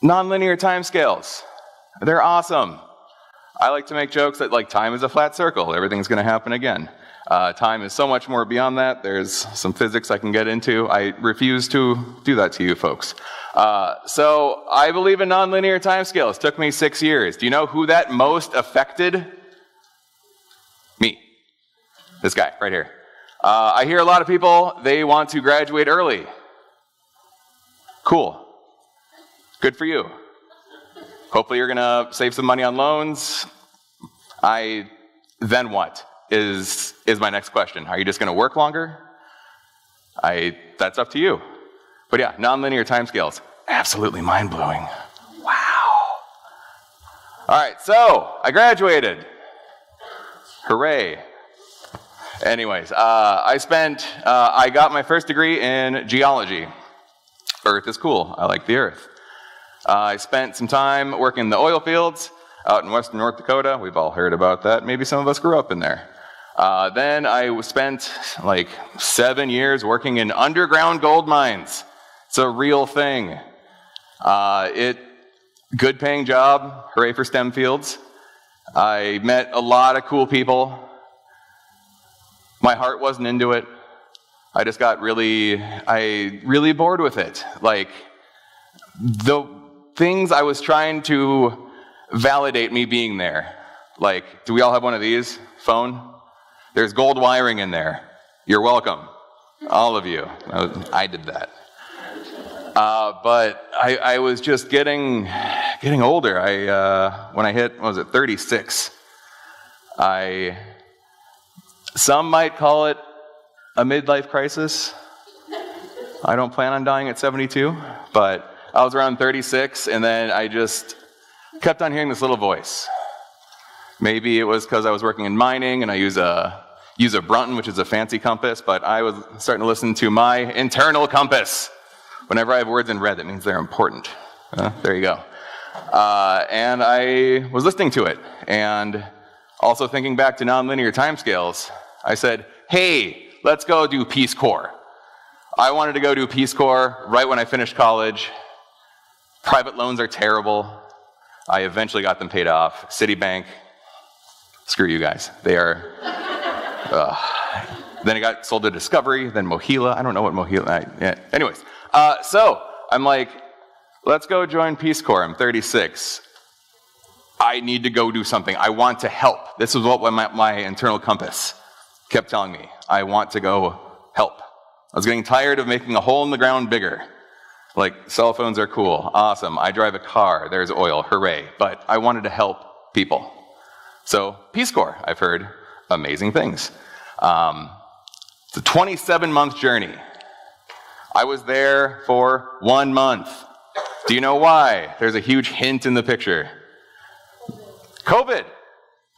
Nonlinear timescales. They're awesome. I like to make jokes that like time is a flat circle. Everything's going to happen again. Time is so much more beyond that. There's some physics I can get into. I refuse to do that to you folks. So I believe in nonlinear timescales. Took me 6 years. Do you know who that most affected? Me. This guy right here. I hear a lot of people, they want to graduate early. Cool. Good for you. Hopefully you're going to save some money on loans. Then what is my next question. Are you just going to work longer? That's up to you. But yeah, nonlinear timescales, absolutely mind-blowing. Wow. All right, so I graduated. Hooray. Anyways, I got my first degree in geology. Earth is cool. I like the earth. I spent some time working in the oil fields out in western North Dakota. We've all heard about that. Maybe some of us grew up in there. Then I spent like 7 years working in underground gold mines. It's a real thing. Good paying job. Hooray for STEM fields. I met a lot of cool people. My heart wasn't into it. I just got really bored with it. Like, the things I was trying to validate me being there. Like, do we all have one of these? Phone? There's gold wiring in there. You're welcome. All of you. I did that. But I was just getting older. When I hit, 36, some might call it a midlife crisis. I don't plan on dying at 72, but I was around 36, and then I just kept on hearing this little voice. Maybe it was because I was working in mining, and I use a Brunton, which is a fancy compass, but I was starting to listen to my internal compass. Whenever I have words in red, that means they're important. There you go. And I was listening to it, and also thinking back to nonlinear timescales, I said, hey, let's go do Peace Corps. I wanted to go do Peace Corps right when I finished college. Private loans are terrible. I eventually got them paid off. Citibank, screw you guys. They are... Then it got sold to Discovery, then Mohila. I don't know what Mohila... Anyways, so I'm like, let's go join Peace Corps. I'm 36. I need to go do something. I want to help. This is what my internal compass kept telling me. I want to go help. I was getting tired of making a hole in the ground bigger. Like, cell phones are cool, awesome. I drive a car, there's oil, hooray. But I wanted to help people. So, Peace Corps, I've heard amazing things. It's a 27-month journey. I was there for 1 month. Do you know why? There's a huge hint in the picture. COVID.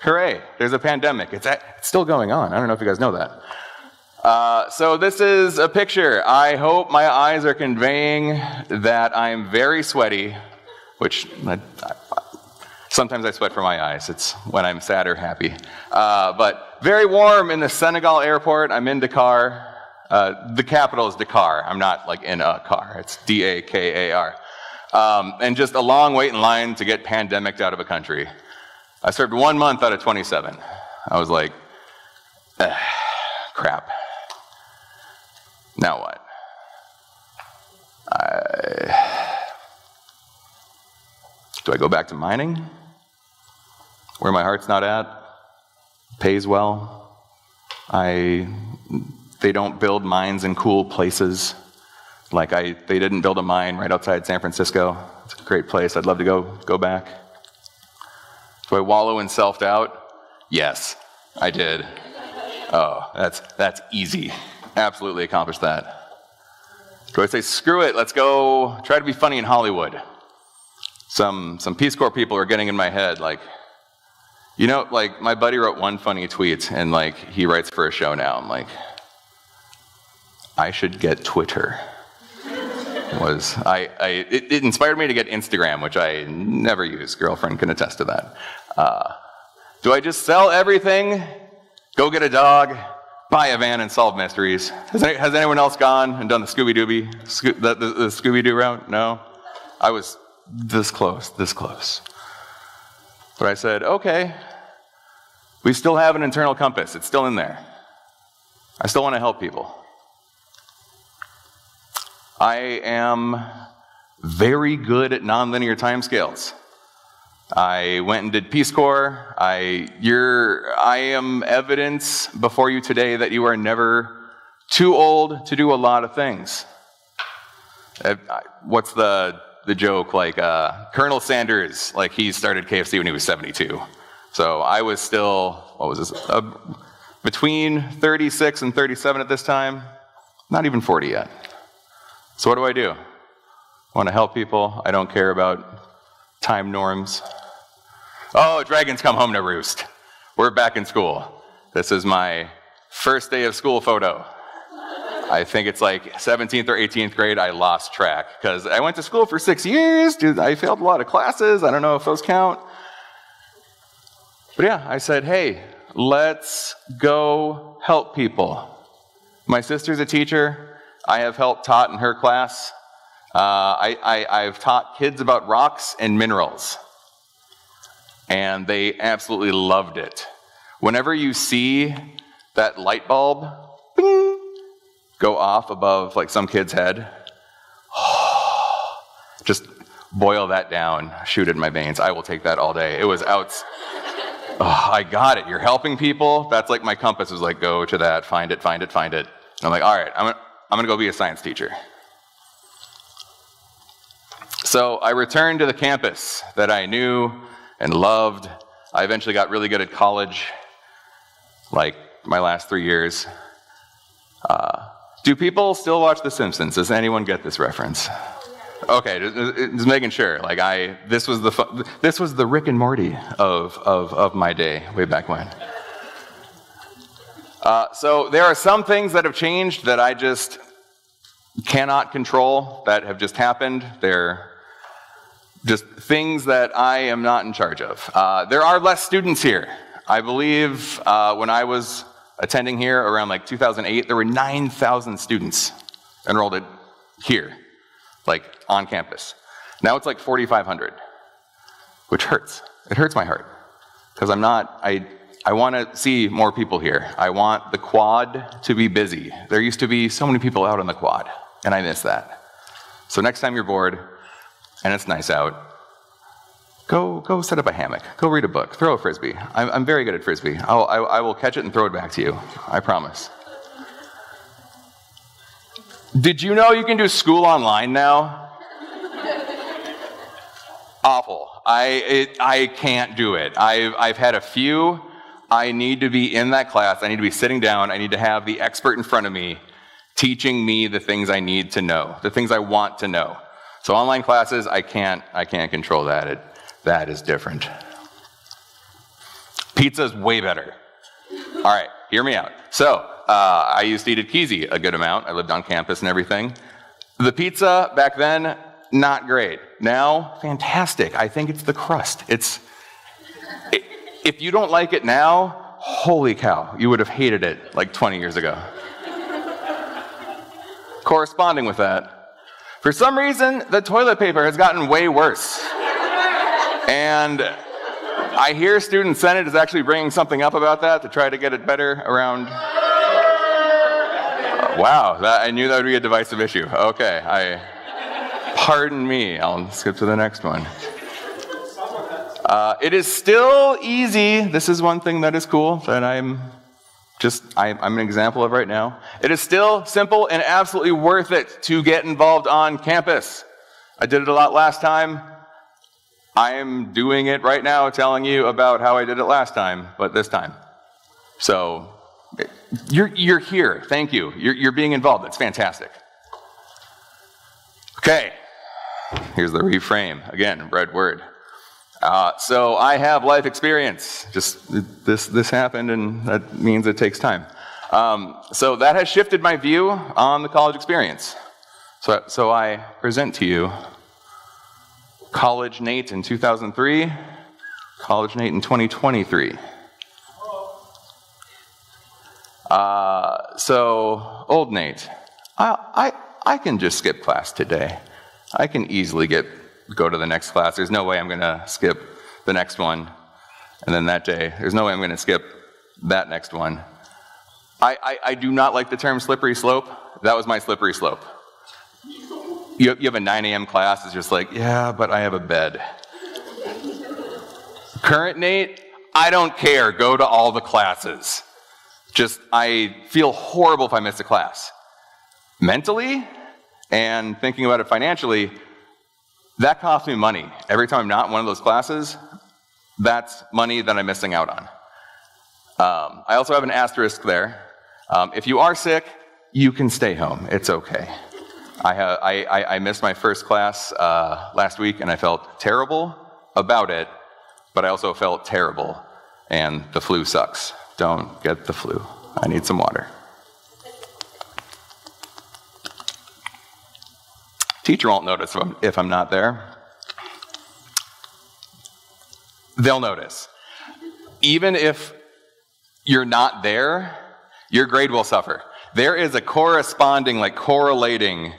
Hooray. There's a pandemic. It's still going on. I don't know if you guys know that. So this is a picture. I hope my eyes are conveying that I'm very sweaty, which sometimes I sweat from my eyes. It's when I'm sad or happy. But very warm in the Senegal airport. I'm in Dakar. The capital is Dakar. I'm not like in a car. It's Dakar. And just a long wait in line to get pandemicked out of a country. I served 1 month out of 27. I was like, crap. Now what? Do I go back to mining? Where my heart's not at? Pays well. They don't build mines in cool places. Like they didn't build a mine right outside San Francisco. It's a great place. I'd love to go back. Do I wallow in self-doubt? Yes, I did. Oh, that's easy. Absolutely accomplished that. Do I say, screw it, let's go try to be funny in Hollywood? Some Peace Corps people are getting in my head, like, you know, like, my buddy wrote one funny tweet, and, like, he writes for a show now. I'm like, I should get Twitter. It inspired me to get Instagram, which I never use. Girlfriend can attest to that. Do I just sell everything, go get a dog, buy a van, and solve mysteries? Has anyone else gone and done the Scooby-Doo route? No? I was this close. But I said, okay, we still have an internal compass. It's still in there. I still want to help people. I am very good at nonlinear timescales. I went and did Peace Corps. I am evidence before you today that you are never too old to do a lot of things. What's the joke? Like Colonel Sanders, like he started KFC when he was 72. So I was still, what was this? Between 36 and 37 at this time. Not even 40 yet. So what do? I want to help people. I don't care about time norms. Oh, dragons come home to roost. We're back in school. This is my first day of school photo. I think it's like 17th or 18th grade. I lost track because I went to school for 6 years. Dude, I failed a lot of classes. I don't know if those count. But yeah, I said, hey, let's go help people. My sister's a teacher. I have helped taught in her class. I've taught kids about rocks and minerals. And they absolutely loved it. Whenever you see that light bulb bing, go off above like some kid's head, just boil that down, shoot it in my veins. I will take that all day. It was out. Oh, I got it. You're helping people. That's like my compass was like, go to that, find it. And I'm like, all right, I'm going to go be a science teacher. So I returned to the campus that I knew and loved. I eventually got really good at college, like my last 3 years. Do people still watch The Simpsons? Does anyone get this reference? Okay, just making sure. Like this was the Rick and Morty of my day, way back when. So there are some things that have changed that I just cannot control, that have just happened. They're just things that I am not in charge of. There are less students here. I believe when I was attending here around like 2008, there were 9,000 students enrolled here, like on campus. Now it's like 4,500, which hurts. It hurts my heart because I want to see more people here. I want the quad to be busy. There used to be so many people out on the quad, and I miss that. So next time you're bored and it's nice out, go set up a hammock. Go read a book. Throw a frisbee. I'm very good at frisbee. I will catch it and throw it back to you. I promise. Did you know you can do school online now? Awful. I can't do it. I've had a few. I need to be in that class. I need to be sitting down. I need to have the expert in front of me teaching me the things I need to know, the things I want to know. So online classes, I can't control that. That is different. Pizza's way better. All right, hear me out. So I used to eat at Kesey a good amount. I lived on campus and everything. The pizza back then, not great. Now, fantastic. I think it's the crust. If you don't like it now, holy cow, you would have hated it like 20 years ago. Corresponding with that, for some reason, the toilet paper has gotten way worse. And I hear Student Senate is actually bringing something up about that to try to get it better around. Wow, I knew that would be a divisive issue. Okay, pardon me. I'll skip to the next one. It is still easy. This is one thing that is cool that I'm an example of right now. It is still simple and absolutely worth it to get involved on campus. I did it a lot last time. I am doing it right now, telling you about how I did it last time, but this time. So, you're here. Thank you. You're being involved. It's fantastic. Okay. Here's the reframe. Again, red word. So I have life experience. Just this happened, and that means it takes time. So that has shifted my view on the college experience. So I present to you College Nate in 2003, College Nate in 2023. So old Nate, I can just skip class today. I can easily get go to the next class. There's no way I'm going to skip the next one. And then that day, there's no way I'm going to skip that next one. I do not like the term slippery slope. That was my slippery slope. You have a 9 a.m. class, it's just like, yeah, but I have a bed. Current Nate, I don't care, go to all the classes. Just, I feel horrible if I miss a class. Mentally, and thinking about it financially, that costs me money. Every time I'm not in one of those classes, that's money that I'm missing out on. I also have an asterisk there. If you are sick, you can stay home. It's okay. I missed my first class last week, and I felt terrible about it, but I also felt terrible, and the flu sucks. Don't get the flu. I need some water. Teacher won't notice if I'm not there. They'll notice. Even if you're not there, your grade will suffer. There is a corresponding, correlating.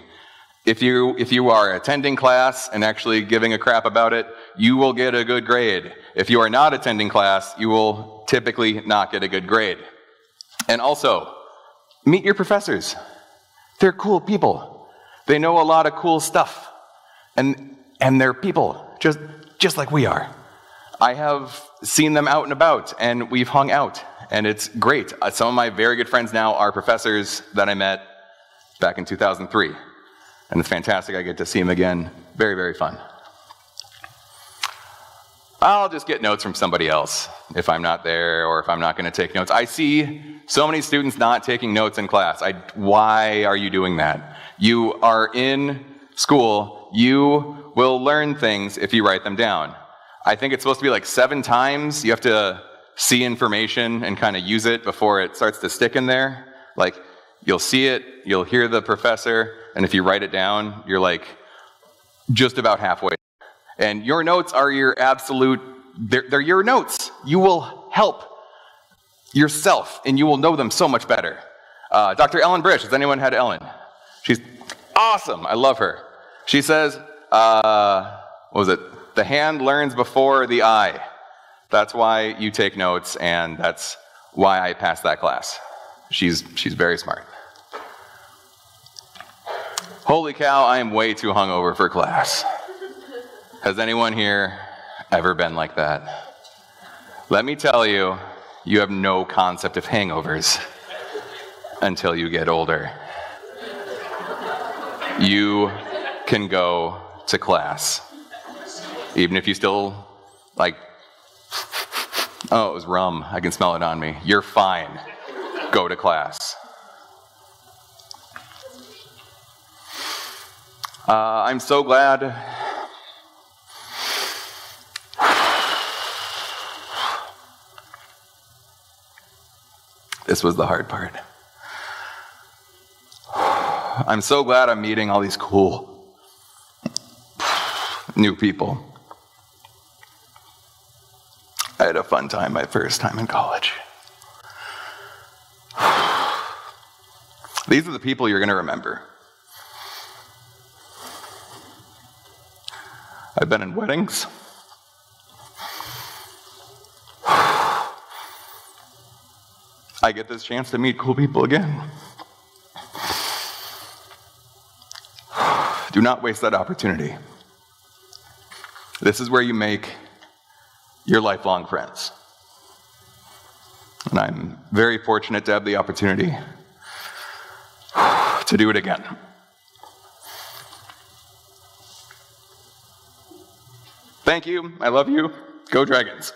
If you are attending class and actually giving a crap about it, you will get a good grade. If you are not attending class, you will typically not get a good grade. And also, meet your professors. They're cool people. They know a lot of cool stuff. And they're people, just like we are. I have seen them out and about, and we've hung out, and it's great. Some of my very good friends now are professors that I met back in 2003. And it's fantastic. I get to see them again. Very, very fun. I'll just get notes from somebody else if I'm not there or if I'm not going to take notes. I see so many students not taking notes in class. Why are you doing that? You are in school. You will learn things if you write them down. I think it's supposed to be 7 times. You have to see information and kind of use it before it starts to stick in there. You'll see it, you'll hear the professor, and if you write it down, you're just about halfway. And your notes are your absolute, they're your notes. You will help yourself, and you will know them so much better. Dr. Ellen Brish, has anyone had Ellen? She's awesome, I love her. She says, what was it? The hand learns before the eye. That's why you take notes, and that's why I passed that class. She's very smart. Holy cow, I am way too hungover for class. Has anyone here ever been like that? Let me tell you, you have no concept of hangovers until you get older. You can go to class, even if you still, oh, it was rum, I can smell it on me. You're fine. Go to class. I'm so glad this was the hard part. I'm so glad I'm meeting all these cool new people. I had a fun time my first time in college. These are the people you're going to remember. I've been in weddings. I get this chance to meet cool people again. Do not waste that opportunity. This is where you make your lifelong friends. And I'm very fortunate to have the opportunity to do it again. Thank you. I love you. Go Dragons.